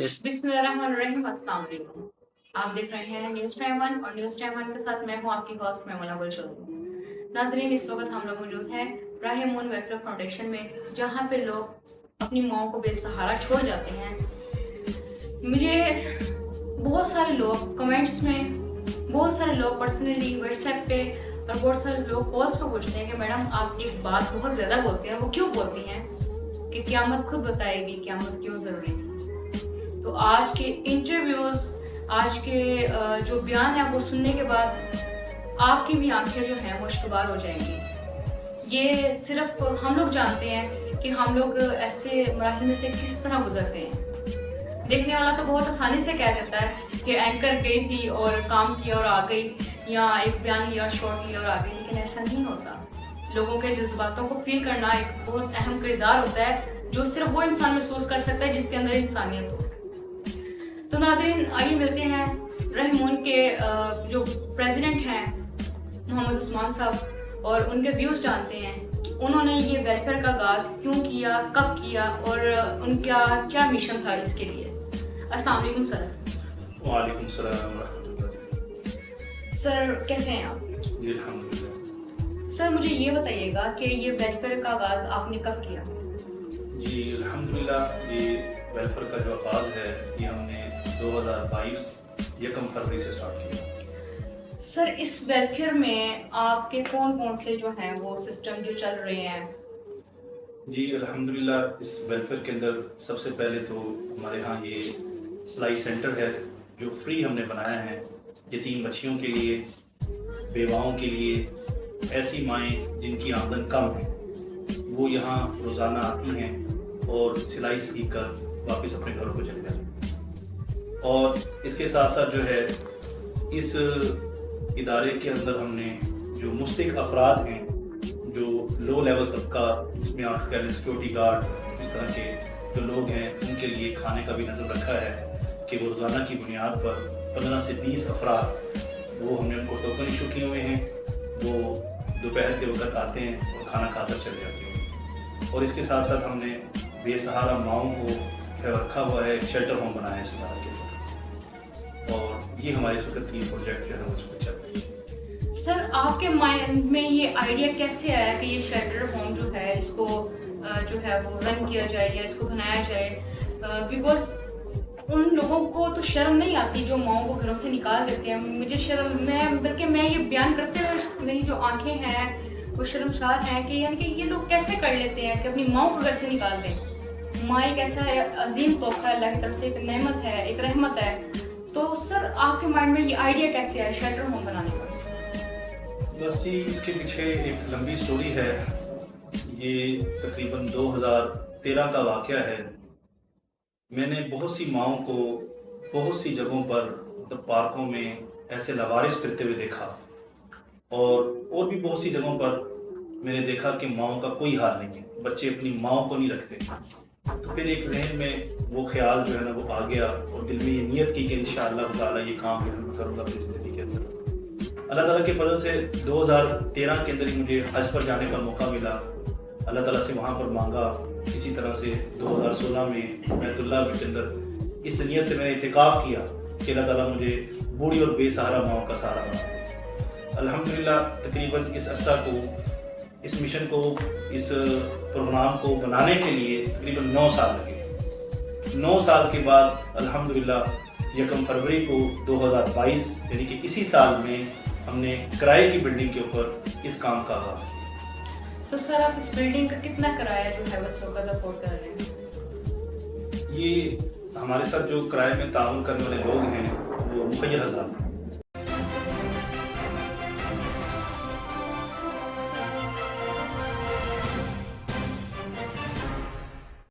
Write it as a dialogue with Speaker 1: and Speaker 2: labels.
Speaker 1: बिस्मिल्लाहिर्रहमानिर्रहीम, अस्सलाम वालेकुम। आप देख रहे हैं न्यूज़ टाइम वन और न्यूज़ टाइम वन के साथ मैं हूं आपकी होस्ट मैमुना गुलशोद। नाज़रीन, इस वक्त हम लोग मौजूद हैं राहे मून वेलफेयर फाउंडेशन में, जहां पे लोग अपनी माओ को बेसहारा छोड़ जाते हैं। मुझे बहुत सारे लोग कमेंट्स में, बहुत सारे लोग पर्सनली व्हाट्सएप पे और बहुत सारे लोग कॉल्स पे पूछते हैं कि मैडम आप एक बात बहुत ज़्यादा बोलते हैं, वो क्यों बोलती हैं कि क़यामत खुद बताएगी क़यामत क्यों ज़रूरी है। तो आज के इंटरव्यूज, आज के जो बयान है वो सुनने के बाद आपकी भी आंखें जो हैं वो अश्कबार हो जाएंगी। ये सिर्फ हम लोग जानते हैं कि हम लोग ऐसे मराहिल में से किस तरह गुजरते हैं। देखने वाला तो बहुत आसानी से कह देता है कि एंकर गई थी और काम किया और आ गई, या एक बयान लिया, शॉट लिया और आ गई, लेकिन ऐसा नहीं होता। लोगों के जज्बातों को फील करना एक बहुत अहम किरदार होता है, जो सिर्फ वो इंसान महसूस कर सकता है जिसके अंदर इंसानियत हो। तो नाज़रीन, आइए मिलते हैं राहे मून के जो प्रेसिडेंट हैं मोहम्मद उस्मान साहब, और उनके व्यूज़ जानते हैं कि उन्होंने ये वेलफेयर का आगाज़ क्यों किया, कब किया और उनका क्या मिशन था इसके लिए। अस्सलाम वालेकुम सर।
Speaker 2: वालेकुम सलाम व रहमतुल्लाह।
Speaker 1: सर कैसे हैं आप?
Speaker 2: जी अल्हम्दुलिल्लाह।
Speaker 1: सर मुझे ये बताइएगा कि ये वेलफेयर का आगाज़ आपने कब किया?
Speaker 2: जी अल्हम्दुलिल्लाह, ये वेलफेयर का जो आगाज़ है ये हमने 2022 यकम फरवरी से स्टार्ट किया।
Speaker 1: सर इस वेलफेयर में आपके कौन कौन से जो हैं वो सिस्टम जो चल रहे हैं?
Speaker 2: जी अल्हम्दुलिल्लाह, इस वेलफेयर के अंदर सबसे पहले तो हमारे यहाँ ये सिलाई सेंटर है जो फ्री हमने बनाया है यतीम बच्चियों के लिए, बेवाओं के लिए। ऐसी माएँ जिनकी आमदन कम है वो यहाँ रोज़ाना आती हैं और सिलाई सीख कर वापस अपने घरों को चले जाती हैं। और इसके साथ साथ जो है इस इदारे के अंदर हमने जो मुस्तहिक अफराद हैं, जो लो लेवल तबका, जिसमें आप कह लें सिक्योरिटी गार्ड, इस तरह के जो लोग हैं, उनके लिए खाने का भी नज़र रखा है कि वो रोज़ाना की बुनियाद पर 15 से 20 अफराद वो हमने उनको टोकन इशू किए हुए हैं। वो दोपहर के वक्त आते हैं और खाना खाकर चले जाते हैं। और इसके साथ साथ हमने बेसहारा माओं को रखा हुआ है, एक शेल्टर होम बनाया है इस इदारे के अंदर। और ये हमारे इस वक्त 3 प्रोजेक्ट जो है उस पर चल रहे हैं।
Speaker 1: सर आपके माइंड में ये आइडिया कैसे आया कि ये शेल्टर होम जो है इसको जो है वो रन किया जाए या इसको बनाया जाए? बिकॉज उन लोगों को तो शर्म नहीं आती जो माओं को घरों से निकाल देते हैं। मुझे शर्म, बल्कि मैं ये बयान करते हुए मेरी जो आंखें हैं वो शर्मसार हैं कि यानी कि ये लोग कैसे कर लेते हैं कि अपनी माओ को घर से निकाल दें। माँ एक ऐसा अजीम तोहफा है, अल्लाह की तरफ से एक नेमत है, एक रहमत है। तो सर आपके माइंड में ये आइडिया कैसे आया शेल्टर होम बनाने का?
Speaker 2: बस जी, इसके पीछे एक लंबी स्टोरी है। ये तकरीबन 2013 का वाक़या है। मैंने बहुत सी माओं को बहुत सी जगहों पर, मतलब पार्कों में ऐसे लवारिस फिरते हुए देखा, और भी बहुत सी जगहों पर मैंने देखा कि माओं का कोई हाल नहीं है, बच्चे अपनी माओं को नहीं रखते। तो फिर एक जहन में वो ख्याल जो है ना वो आ गया, और दिल में ये नियत की कि इंशाअल्लाह ताला ये काम जो है मैं करूँगा अपनी ज़िंदगी के अंदर। अल्लाह ताला के फजल से 2013 के अंदर ही मुझे हज पर जाने का मौका मिला। अल्लाह ताला से वहाँ पर मांगा। इसी तरह से 2016 में बैतुल्लाह के अंदर इस नियत से मैंने इत्तिकाफ़ किया कि अल्लाह ताला मुझे बूढ़ी और बेसहारा माओं का सहारा बना। अल्हम्दुलिल्लाह, तकरीबन इस अरसा को, इस मिशन को, इस प्रोग्राम को बनाने के लिए तकरीबन 9 साल लगे। 9 साल के बाद अल्हम्दुलिल्लाह यकम फरवरी को 2022 यानी कि इसी साल में हमने किराए की बिल्डिंग के ऊपर इस काम का आगाज़ किया।
Speaker 1: तो सर आप इस बिल्डिंग का कितना किराया जो है बस वक्त अफोर्ड कर रहे हैं?
Speaker 2: ये हमारे साथ जो किराए में ताउन करने वाले लोग हैं वो मुखय्यर हज़रात हैं।